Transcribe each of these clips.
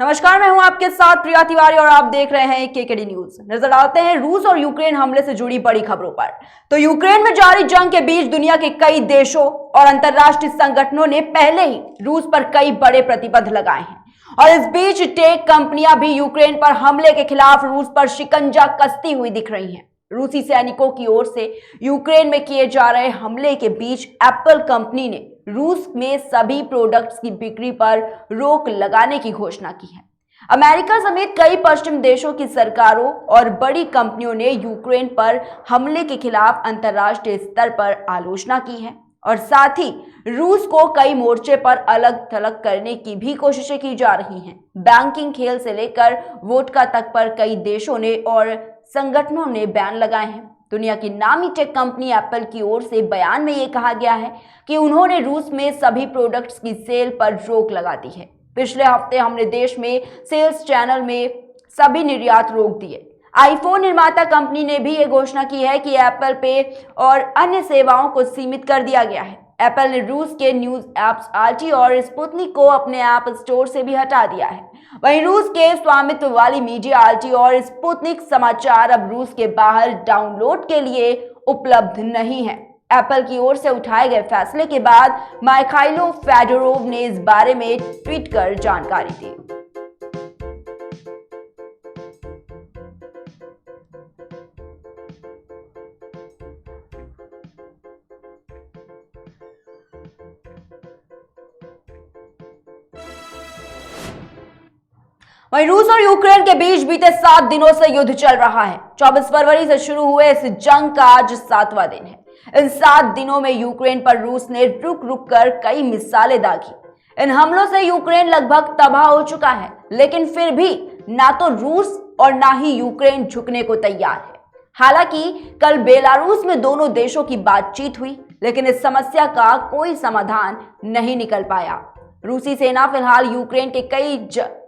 नमस्कार, मैं हूं आपके साथ प्रिया तिवारी और आप देख रहे हैं केकेडी न्यूज। नजर डालते हैं रूस और यूक्रेन हमले से जुड़ी बड़ी खबरों पर। तो यूक्रेन में जारी जंग के बीच दुनिया के कई देशों और अंतर्राष्ट्रीय संगठनों ने पहले ही रूस पर कई बड़े प्रतिबंध लगाए हैं और इस बीच टेक कंपनियां भी यूक्रेन पर हमले के खिलाफ रूस पर शिकंजा कसती हुई दिख रही हैं। रूसी सैनिकों की ओर से यूक्रेन में किए जा रहे हमले के बीच एप्पल कंपनी ने रूस में सभी प्रोडक्ट्स की बिक्री पर रोक लगाने की घोषणा की है। अमेरिका समेत कई पश्चिम देशों की सरकारों और बड़ी कंपनियों ने यूक्रेन पर हमले के खिलाफ अंतर्राष्ट्रीय स्तर पर आलोचना की है और साथ ही रूस को कई मोर्चे पर अलग थलग करने की भी कोशिशें की जा रही हैं। बैंकिंग, खेल से लेकर वोडका तक पर कई देशों ने और संगठनों ने बैन लगाए हैं। दुनिया की नामी टेक कंपनी एप्पल की ओर से बयान में यह कहा गया है कि उन्होंने रूस में सभी प्रोडक्ट्स की सेल पर रोक लगा दी है। पिछले हफ्ते हमने देश में सेल्स चैनल में सभी निर्यात रोक दिए। आईफोन निर्माता कंपनी ने भी यह घोषणा की है कि एप्पल पे और अन्य सेवाओं को सीमित कर दिया गया है। एप्पल ने रूस के न्यूज ऐप्स आल्टी और स्पुतनिक को अपने ऐप स्टोर से भी हटा दिया है। वहीं रूस के स्वामित्व वाली मीडिया आल्टी और स्पुतनिक समाचार अब रूस के बाहर डाउनलोड के लिए उपलब्ध नहीं है। एप्पल की ओर से उठाए गए फैसले के बाद माइखाइलो फेडोरोव ने इस बारे में ट्वीट कर जानकारी दी। वहीं रूस और यूक्रेन के बीच बीते 7 दिनों से युद्ध चल रहा है। 24 फरवरी से शुरू हुए इस जंग का आज 7वां दिन है। इन 7 दिनों में यूक्रेन पर रूस ने रुक रुक कर कई मिसाइलें दागी। इन हमलों से यूक्रेन लगभग तबाह हो चुका है, लेकिन फिर भी ना तो रूस और ना ही यूक्रेन झुकने को तैयार है। हालांकि कल बेलारूस में दोनों देशों की बातचीत हुई, लेकिन इस समस्या का कोई समाधान नहीं निकल पाया। रूसी सेना फिलहाल यूक्रेन के कई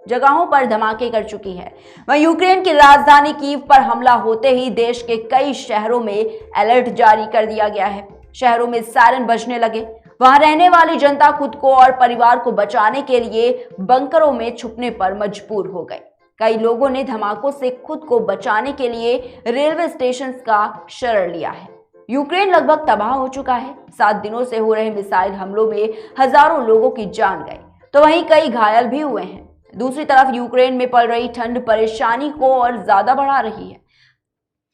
जगहों पर धमाके कर चुकी है। वहीं यूक्रेन की राजधानी कीव पर हमला होते ही देश के कई शहरों में अलर्ट जारी कर दिया गया है। शहरों में सायरन बजने लगे। वहां रहने वाली जनता खुद को और परिवार को बचाने के लिए बंकरों में छुपने पर मजबूर हो गए। कई लोगों ने धमाकों से खुद को बचाने के लिए रेलवे स्टेशन का शरण लिया है। यूक्रेन लगभग तबाह हो चुका है। 7 दिनों से हो रहे मिसाइल हमलों में हजारों लोगों की जान गई, तो वहीं कई घायल भी हुए हैं। दूसरी तरफ यूक्रेन में पड़ रही ठंड परेशानी को और ज्यादा बढ़ा रही है।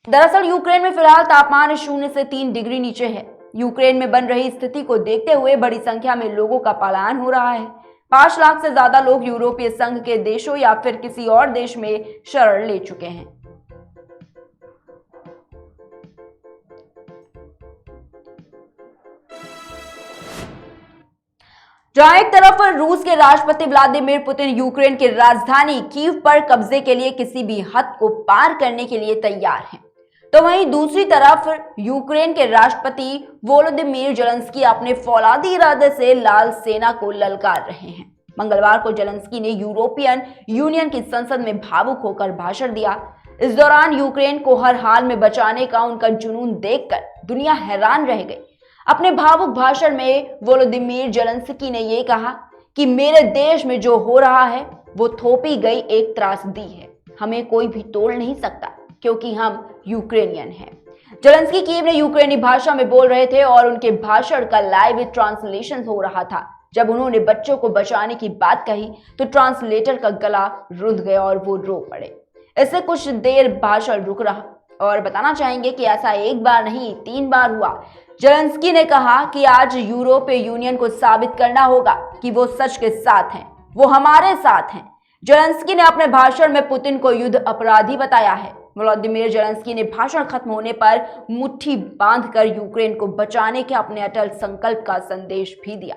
दरअसल यूक्रेन में फिलहाल तापमान 0 से 3 डिग्री नीचे है। यूक्रेन में बन रही स्थिति को देखते हुए बड़ी संख्या में लोगों का पलायन हो रहा है। 5 लाख से ज्यादा लोग यूरोपीय संघ के देशों या फिर किसी और देश में शरण ले चुके हैं। जहां एक तरफ रूस के राष्ट्रपति व्लादिमीर पुतिन यूक्रेन की राजधानी कीव पर कब्जे के लिए किसी भी हद को पार करने के लिए तैयार हैं, तो वहीं दूसरी तरफ यूक्रेन के राष्ट्रपति वोलोदिमीर जेलेंस्की अपने फौलादी इरादे से लाल सेना को ललकार रहे हैं। मंगलवार को जेलेंस्की ने यूरोपियन यूनियन की संसद में भावुक होकर भाषण दिया। इस दौरान यूक्रेन को हर हाल में बचाने का उनका जुनून देखकर दुनिया हैरान रह गई। अपने भावुक भाषण में वोलोदिमीर जेलेंस्की ने यह कहा कि मेरे देश में जो हो रहा है वो थोपी गई एक त्रासदी है। हमें कोई भी तोड़ नहीं सकता क्योंकि हम यूक्रेनियन हैं। जेलेंस्की कीव में यूक्रेनी भाषा में बोल रहे थे और उनके भाषण का लाइव ट्रांसलेशन हो रहा था। जब उन्होंने बच्चों को बचाने की बात कही तो ट्रांसलेटर का गला रुंध गया और वो रो पड़े। इससे कुछ देर भाषण रुक रहा और बताना चाहेंगे कि ऐसा एक बार नहीं 3 बार हुआ। जेलेंस्की ने कहा कि आज यूरोपीय यूनियन को साबित करना होगा कि वो सच के साथ हैं, वो हमारे साथ हैं। जेलेंस्की ने अपने भाषण में पुतिन को युद्ध अपराधी बताया है। व्लादिमीर जेलेंस्की ने भाषण खत्म होने पर मुट्ठी बांधकर यूक्रेन को बचाने के अपने अटल संकल्प का संदेश भी दिया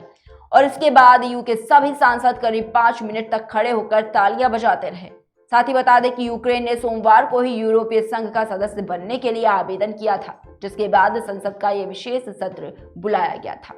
और इसके बाद यूके के सभी सांसद करीब 5 मिनट तक खड़े होकर तालियां बजाते रहे। साथ ही बता दें कि यूक्रेन ने सोमवार को ही यूरोपीय संघ का सदस्य बनने के लिए आवेदन किया था, जिसके बाद संसद का यह विशेष सत्र बुलाया गया था।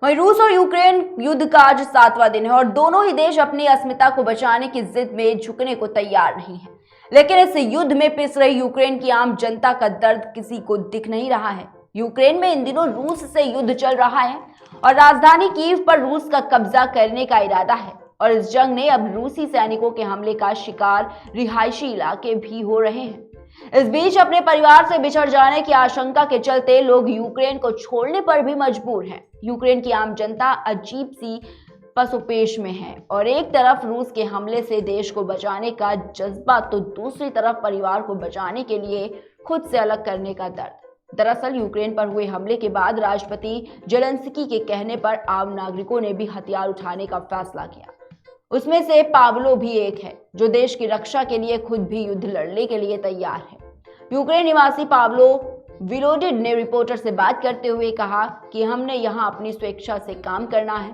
वहीं रूस और यूक्रेन युद्ध का आज 7वां दिन है और दोनों ही देश अपनी अस्मिता को बचाने की जिद में झुकने को तैयार नहीं है। लेकिन इस युद्ध में पिस रही यूक्रेन की आम जनता का दर्द किसी को दिख नहीं रहा है। यूक्रेन में इन दिनों रूस से युद्ध चल रहा है और राजधानी कीव पर रूस का कब्जा करने का इरादा है और इस जंग ने अब रूसी सैनिकों के हमले का शिकार रिहायशी इलाके भी हो रहे हैं। इस बीच अपने परिवार से बिछड़ जाने की आशंका के चलते लोग यूक्रेन को छोड़ने पर भी मजबूर हैं। यूक्रेन की आम जनता अजीब सी पसोपेश में है और एक तरफ रूस के हमले से देश को बचाने का जज्बा तो दूसरी तरफ परिवार को बचाने के लिए खुद से अलग करने का दर्द। दरअसल यूक्रेन पर हुए हमले के बाद राष्ट्रपति जेलेंस्की के कहने पर आम नागरिकों ने भी हथियार उठाने का फैसला किया। उसमें से पावलो भी एक है जो देश की रक्षा के लिए खुद भी युद्ध लड़ने के लिए तैयार है। यूक्रेन निवासी पावलो विलोडिड ने रिपोर्टर से बात करते हुए कहा कि हमने यहाँ अपनी स्वेच्छा से काम करना है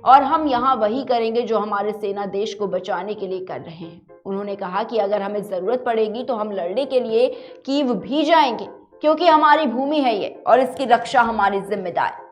और हम यहाँ वही करेंगे जो हमारे सेना देश को बचाने के लिए कर रहे हैं। उन्होंने कहा कि अगर हमें जरूरत पड़ेगी तो हम लड़ने के लिए कीव भी जाएंगे क्योंकि हमारी भूमि है ये और इसकी रक्षा हमारी जिम्मेदारी।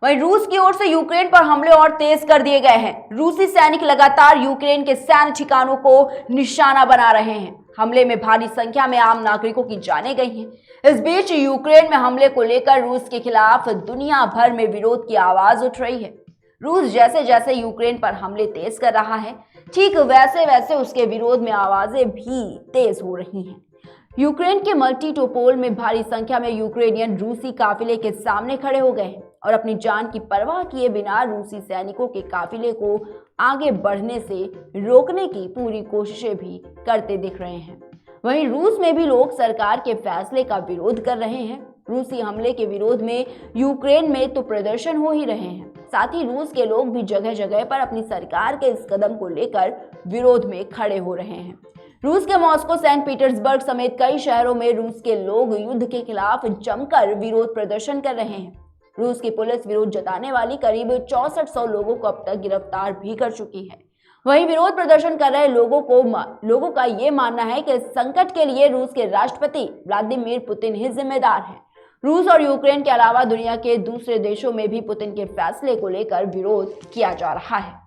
वहीं रूस की ओर से यूक्रेन पर हमले और तेज कर दिए गए हैं। रूसी सैनिक लगातार यूक्रेन के सैन्य ठिकानों को निशाना बना रहे हैं। हमले में भारी संख्या में आम नागरिकों की जानें गई हैं। इस बीच यूक्रेन में हमले को लेकर रूस के खिलाफ दुनिया भर में विरोध की आवाज उठ रही है। रूस जैसे जैसे यूक्रेन पर हमले तेज कर रहा है, ठीक वैसे वैसे उसके विरोध में आवाजें भी तेज हो रही हैं। यूक्रेन के मल्टीटोपोल में भारी संख्या में यूक्रेनियन रूसी काफिले के सामने खड़े हो गए हैं और अपनी जान की परवाह किए बिना रूसी सैनिकों के काफिले को आगे बढ़ने से रोकने की पूरी कोशिशें भी करते दिख रहे हैं। वहीं रूस में भी लोग सरकार के फैसले का विरोध कर रहे हैं। रूसी हमले के विरोध में यूक्रेन में तो प्रदर्शन हो ही रहे हैं, साथ ही रूस के लोग भी जगह जगह पर अपनी सरकार के इस कदम को लेकर विरोध में खड़े हो रहे हैं। रूस के मॉस्को, सेंट पीटर्सबर्ग समेत कई शहरों में रूस के लोग युद्ध के खिलाफ जमकर विरोध प्रदर्शन कर रहे हैं। रूस की पुलिस विरोध जताने वाली करीब 6400 लोगों को अब तक गिरफ्तार भी कर चुकी है। वहीं विरोध प्रदर्शन कर रहे लोगों का ये मानना है कि इस संकट के लिए रूस के राष्ट्रपति व्लादिमीर पुतिन ही जिम्मेदार हैं। रूस और यूक्रेन के अलावा दुनिया के दूसरे देशों में भी पुतिन के फैसले को लेकर विरोध किया जा रहा है।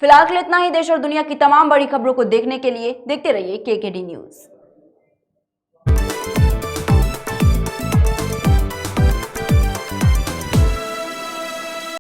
फिलहाल के लिए इतना ही। देश और दुनिया की तमाम बड़ी खबरों को देखने के लिए देखते रहिए केकेडी न्यूज।